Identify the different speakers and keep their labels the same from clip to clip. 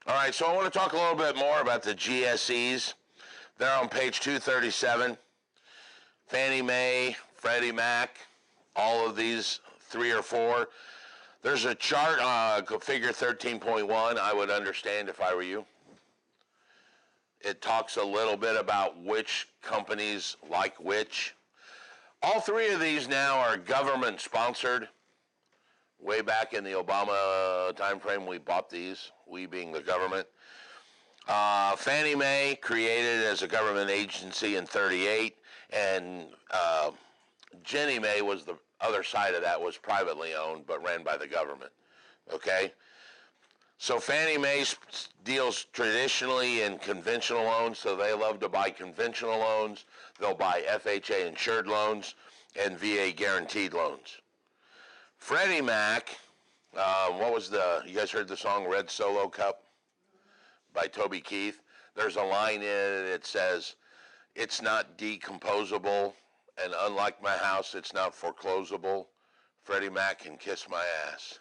Speaker 1: All right, so I want to talk a little bit more about the GSEs. They're on page 237. Fannie Mae, Freddie Mac, all of these, 3 or 4. There's a chart, figure 13.1, I would understand if I were you. It talks a little bit about which companies like which. All 3 of these now are government sponsored. Way back in the Obama timeframe, we bought these, we being the government. Fannie Mae, created as a government agency in 1938, and Ginnie Mae was the other side of that, was privately owned but ran by the government. Okay? So Fannie Mae deals traditionally in conventional loans, so they love to buy conventional loans. They'll buy FHA insured loans and VA guaranteed loans. Freddie Mac, you guys heard the song Red Solo Cup by Toby Keith? There's a line in it that says, "It's not decomposable, and unlike my house, it's not foreclosable. Freddie Mac can kiss my ass."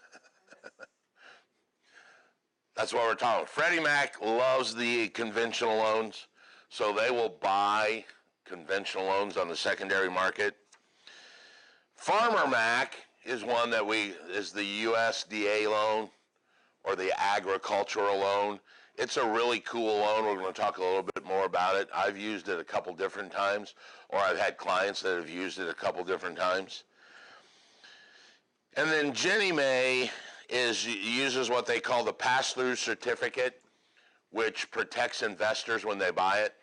Speaker 1: That's what we're talking about. Freddie Mac loves the conventional loans, so they will buy conventional loans on the secondary market. Farmer Mac is one that is the USDA loan, or the agricultural loan. It's a really cool loan. We're going to talk a little bit more about it. I've used it a couple different times, or I've had clients that have used it a couple different times. And then Ginnie Mae uses what they call the pass-through certificate, which protects investors when they buy it.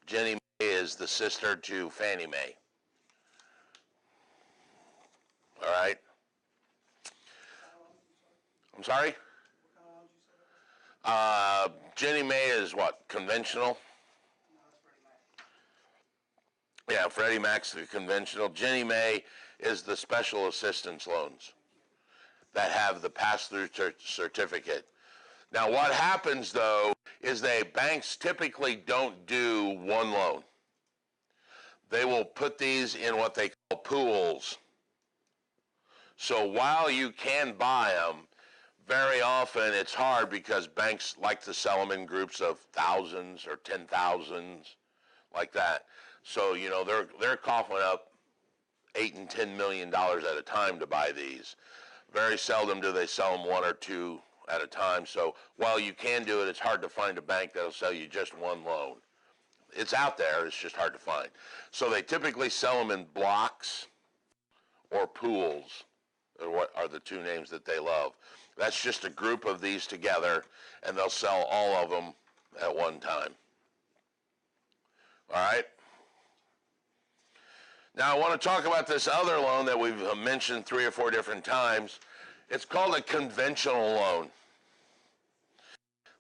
Speaker 1: Ginnie Mae is the sister to Fannie Mae. All right. I'm sorry? Ginnie Mae is what? Conventional? Yeah, Freddie Mac's the conventional. Ginnie Mae is the special assistance loans that have the pass-through certificate. Now, what happens, though, is banks typically don't do one loan. They will put these in what they call pools. So while you can buy them, very often it's hard because banks like to sell them in groups of thousands or 10,000s, like that. So, they're coughing up $8 and $10 million at a time to buy these. Very seldom do they sell them 1 or 2 at a time. So while you can do it, it's hard to find a bank that'll sell you just one loan. It's out there, it's just hard to find. So they typically sell them in blocks or pools, or what are the 2 names that they love. That's just a group of these together, and they'll sell all of them at one time. All right? Now I want to talk about this other loan that we've mentioned 3 or 4 different times. It's called a conventional loan.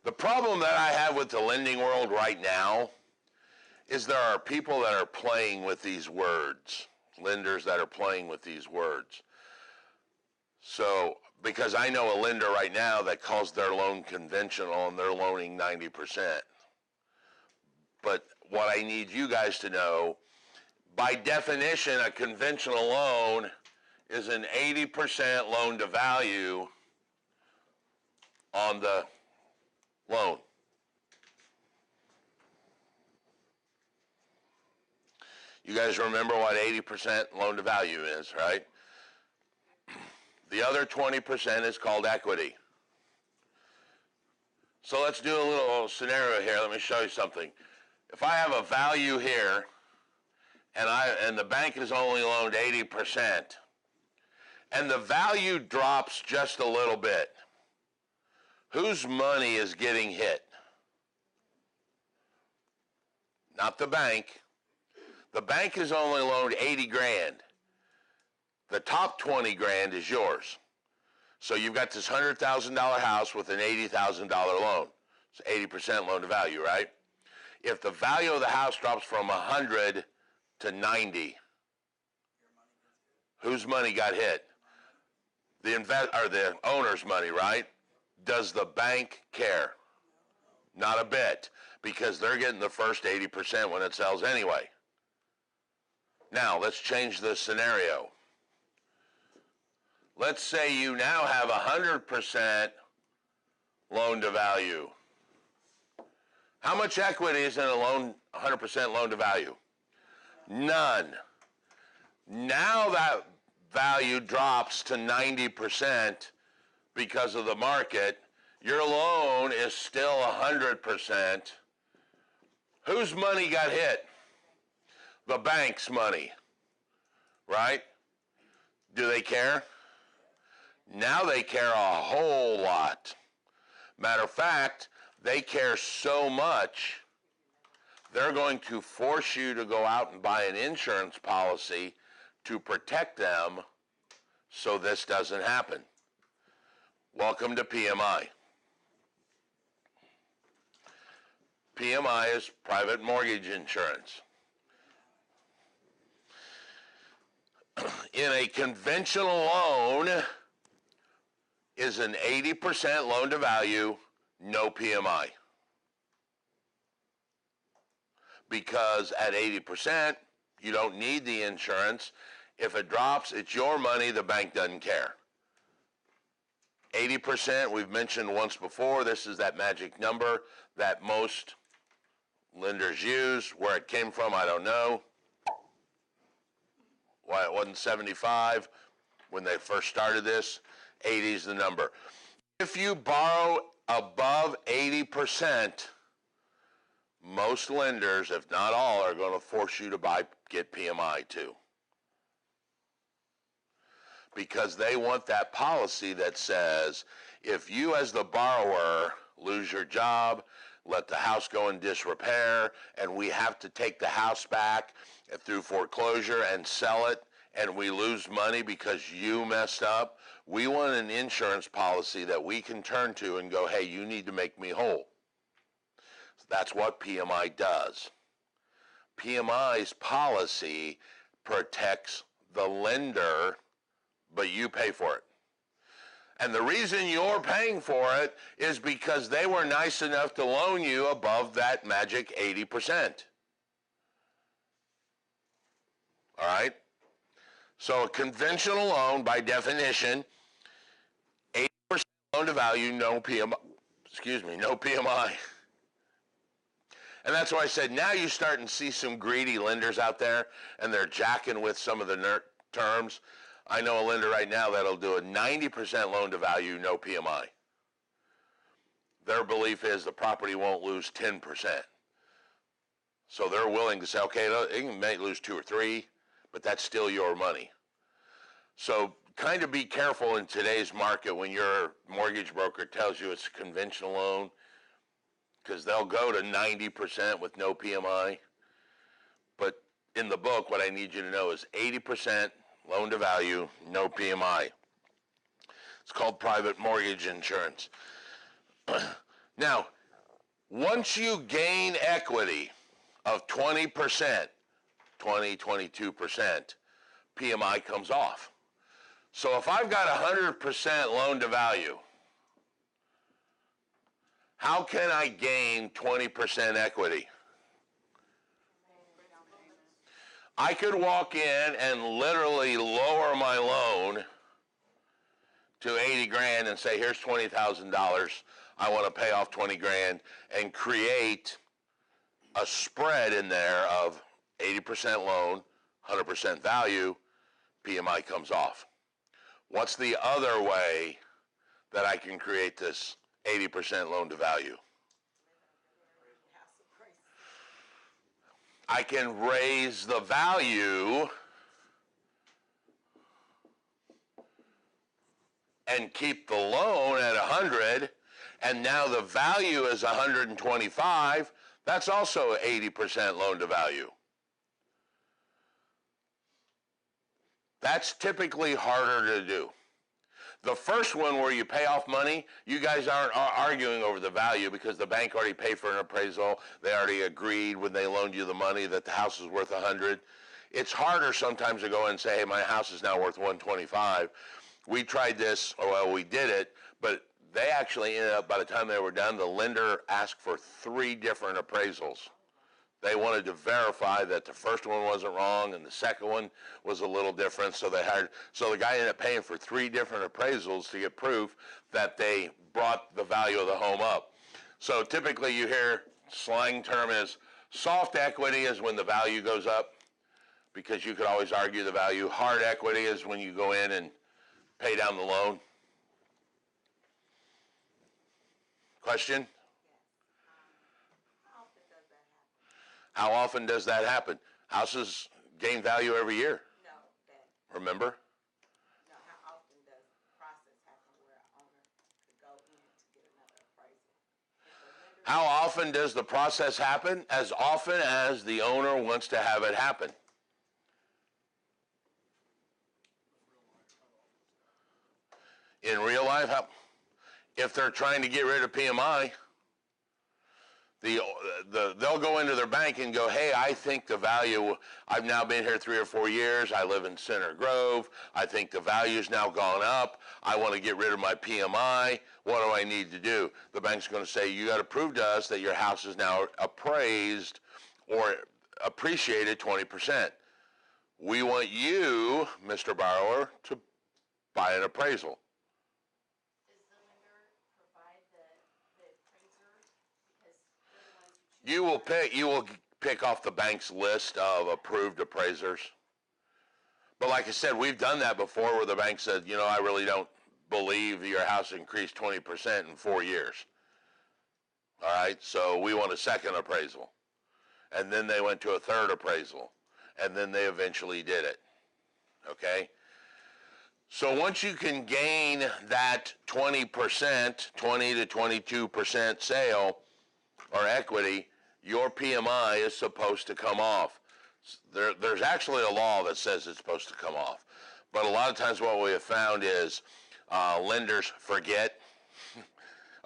Speaker 1: The problem that I have with the lending world right now is there are people that are playing with these words, lenders that are playing with these words. So, because I know a lender right now that calls their loan conventional and they're loaning 90%. But what I need you guys to know, by definition, a conventional loan is an 80% loan to value on the loan. You guys remember what 80% loan to value is, right? The other 20% is called equity. So let's do a little scenario here. Let me show you something. If I have a value here, and the bank has only loaned 80%, and the value drops just a little bit, whose money is getting hit? Not the bank. The bank has only loaned 80 grand. The top 20 grand is yours. So you've got this $100,000 house with an $80,000 loan. It's 80% loan to value, right? If the value of the house drops from 100 to 90, whose money got hit? The owner's money, right? Does the bank care? Not a bit, because they're getting the first 80% when it sells anyway. Now, let's change the scenario. Let's say you now have 100% loan to value. How much equity is in a loan, 100% loan to value? None. Now that value drops to 90% because of the market. Your loan is still 100%. Whose money got hit? The bank's money, right? Do they care? Now they care a whole lot. Matter of fact, they care so much, they're going to force you to go out and buy an insurance policy to protect them so this doesn't happen. Welcome to PMI. PMI is private mortgage insurance. In a conventional loan is an 80% loan to value, no PMI. Because at 80%, you don't need the insurance. If it drops, it's your money, the bank doesn't care. 80%, we've mentioned once before, this is that magic number that most lenders use. Where it came from, I don't know. Why it wasn't 75 when they first started this. 80 is the number. If you borrow above 80%, most lenders, if not all, are going to force you to get PMI too. Because they want that policy that says, if you as the borrower lose your job, let the house go in disrepair, and we have to take the house back through foreclosure and sell it, and we lose money because you messed up, we want an insurance policy that we can turn to and go, hey, you need to make me whole. So that's what PMI does. PMI's policy protects the lender, but you pay for it. And the reason you're paying for it is because they were nice enough to loan you above that magic 80%. All right? So a conventional loan, by definition, 80% loan to value, no PMI. No PMI. And that's why I said now you start and see some greedy lenders out there, and they're jacking with some of the terms. I know a lender right now that'll do a 90% loan to value, no PMI. Their belief is the property won't lose 10%. So they're willing to say, okay, it may lose 2 or 3, but that's still your money. So kind of be careful in today's market when your mortgage broker tells you it's a conventional loan, because they'll go to 90% with no PMI. But in the book, what I need you to know is 80% loan to value, no PMI. It's called private mortgage insurance. Now, once you gain equity of 20%, 22%, PMI comes off. So if I've got 100% loan to value, how can I gain 20% equity? I could walk in and literally lower my loan to 80 grand and say, here's $20,000. I want to pay off 20 grand and create a spread in there of 80% loan, 100% value, PMI comes off. What's the other way that I can create this 80% loan to value? I can raise the value and keep the loan at 100, and now the value is 125. That's also 80% loan to value. That's typically harder to do. The first one where you pay off money, you guys aren't arguing over the value because the bank already paid for an appraisal. They already agreed when they loaned you the money that the house is worth 100. It's harder sometimes to go and say, hey, my house is now worth 125. We tried this, well, we did it, but they actually ended up, by the time they were done, the lender asked for 3 different appraisals. They wanted to verify that the first one wasn't wrong and the second one was a little different. So the guy ended up paying for 3 different appraisals to get proof that they brought the value of the home up. So typically you hear slang term is soft equity is when the value goes up, because you could always argue the value. Hard equity is when you go in and pay down the loan. Question? How often does that happen? Houses gain value every year.
Speaker 2: No,
Speaker 1: remember?
Speaker 2: No, how often does the process happen where an owner could go in to get another appraisal?
Speaker 1: How often does the process happen? As often as the owner wants to have it happen. In real life, if they're trying to get rid of PMI, they'll go into their bank and go, hey, I think the value, I've now been here 3 or 4 years, I live in Center Grove, I think the value's now gone up, I want to get rid of my PMI, what do I need to do? The bank's going to say, you got to prove to us that your house is now appraised or appreciated 20%. We want you, Mr. Borrower, to buy an appraisal. You will pick off the bank's list of approved appraisers. But like I said, we've done that before where the bank said, you know, I really don't believe your house increased 20% in 4 years. All right, so we want a second appraisal. And then they went to a third appraisal. And then they eventually did it. Okay? So once you can gain that 20%, 20 to 22% sale or equity, your PMI is supposed to come off. There's actually a law that says it's supposed to come off. But a lot of times what we have found is lenders forget.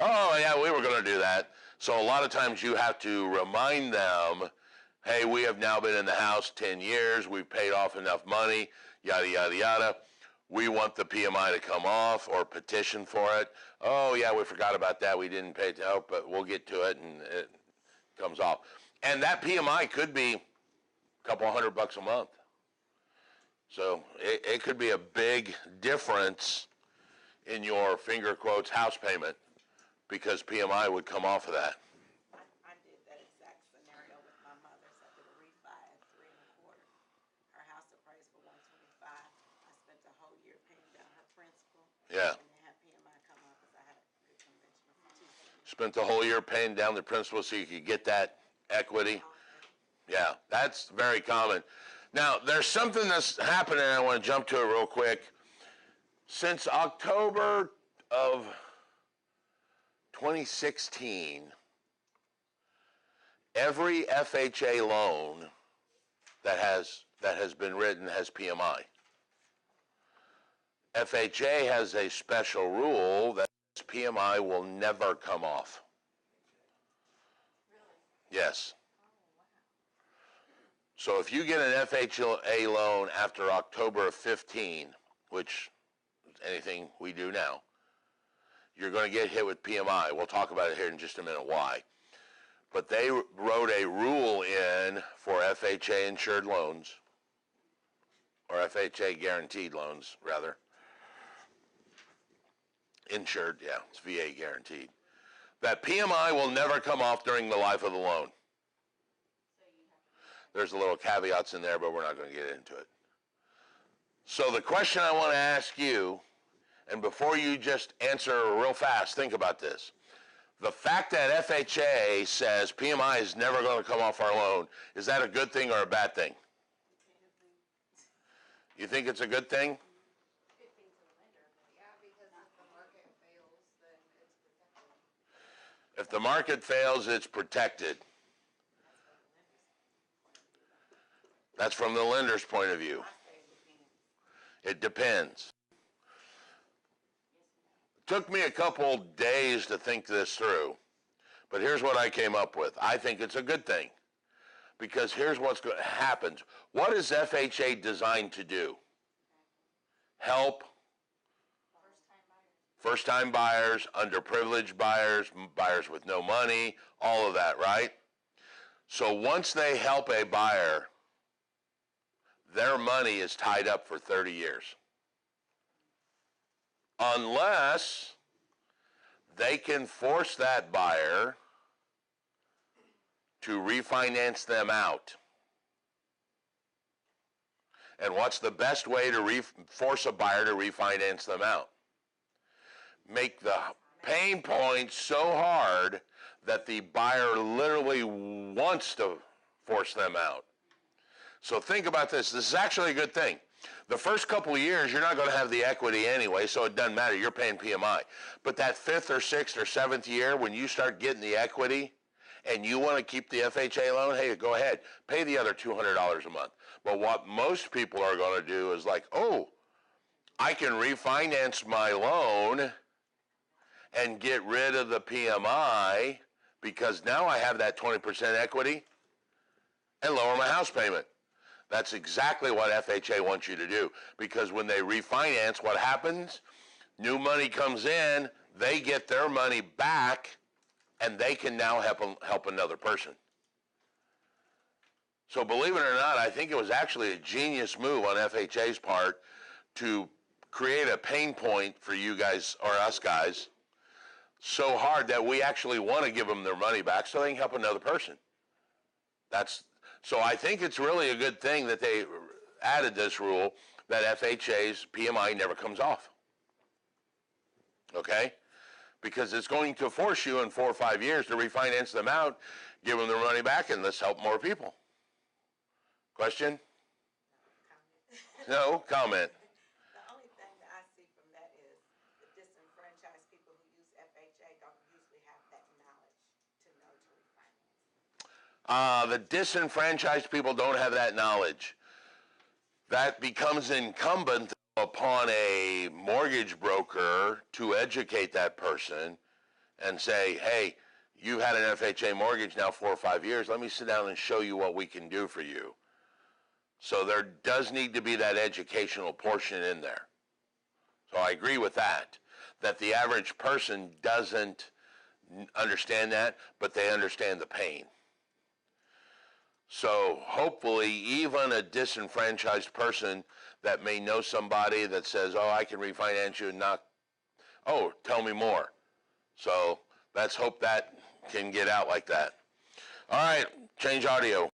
Speaker 1: Oh, yeah, we were going to do that. So a lot of times you have to remind them, hey, we have now been in the house 10 years. We've paid off enough money, yada, yada, yada. We want the PMI to come off or petition for it. Oh, yeah, we forgot about that. We didn't pay it, but we'll get to it, and it comes off. And that PMI could be a couple $100 a month. So it could be a big difference in your finger quotes house payment because PMI would come off of that.
Speaker 2: I did that exact scenario with my mother's. I did a refi at 3 1/4. Her house appraised for 125. I spent a whole year paying down her principal.
Speaker 1: Yeah.
Speaker 2: And then had PMI come off because I had a good convention for 2.
Speaker 1: Spent the whole year paying down the principal so you could get that equity. Yeah, that's very common. Now, there's something that's happening. I want to jump to it real quick. Since October of 2016, every FHA loan that has been written has PMI. FHA has a special rule that PMI will never come off. Really? Yes. So if you get an FHA loan after October of 15, which is anything we do now, you're going to get hit with PMI. We'll talk about it here in just a minute why. But they wrote a rule in for FHA insured loans, or FHA guaranteed loans, rather. Insured, yeah, it's VA guaranteed. That PMI will never come off during the life of the loan. There's a little caveats in there, but we're not going to get into it. So the question I want to ask you, and before you just answer real fast, think about this. The fact that FHA says PMI is never going to come off our loan, is that a good thing or a bad thing? You think it's a good thing?
Speaker 3: Good thing to the lender, yeah, because if the market fails, then it's protected.
Speaker 1: If the market fails, it's protected. That's from the lender's point of view. It depends. It took me a couple days to think this through, but here's what I came up with. I think it's a good thing because here's what's going to happen. What is FHA designed to do? Help first-time buyers, underprivileged buyers, buyers with no money, all of that, right? So once they help a buyer, their money is tied up for 30 years. Unless they can force that buyer to refinance them out. And what's the best way to force a buyer to refinance them out? Make the pain point so hard that the buyer literally wants to force them out. So think about this. This is actually a good thing. The first couple of years, you're not going to have the equity anyway, so it doesn't matter. You're paying PMI. But that 5th or 6th or 7th year, when you start getting the equity and you want to keep the FHA loan, hey, go ahead. Pay the other $200 a month. But what most people are going to do is like, oh, I can refinance my loan and get rid of the PMI because now I have that 20% equity and lower my house payment. That's exactly what FHA wants you to do, because when they refinance, what happens? New money comes in, they get their money back, and they can now help another person. So believe it or not, I think it was actually a genius move on FHA's part to create a pain point for you guys, or us guys, so hard that we actually want to give them their money back so they can help another person. So I think it's really a good thing that they added this rule that FHA's PMI never comes off. Okay? Because it's going to force you in 4 or 5 years to refinance them out, give them their money back, and let's help more people. Question? No? Comment.
Speaker 2: The only thing that I see from that is the disenfranchised people who use FHA don't usually have that knowledge to know to refinance.
Speaker 1: The disenfranchised people don't have that knowledge. That becomes incumbent upon a mortgage broker to educate that person and say, hey, you've had an FHA mortgage now 4 or 5 years. Let me sit down and show you what we can do for you. So there does need to be that educational portion in there. So I agree with that the average person doesn't understand that, but they understand the pain. So hopefully even a disenfranchised person that may know somebody that says, oh, I can refinance you and not, oh, tell me more. So let's hope that can get out like that. All right, change audio.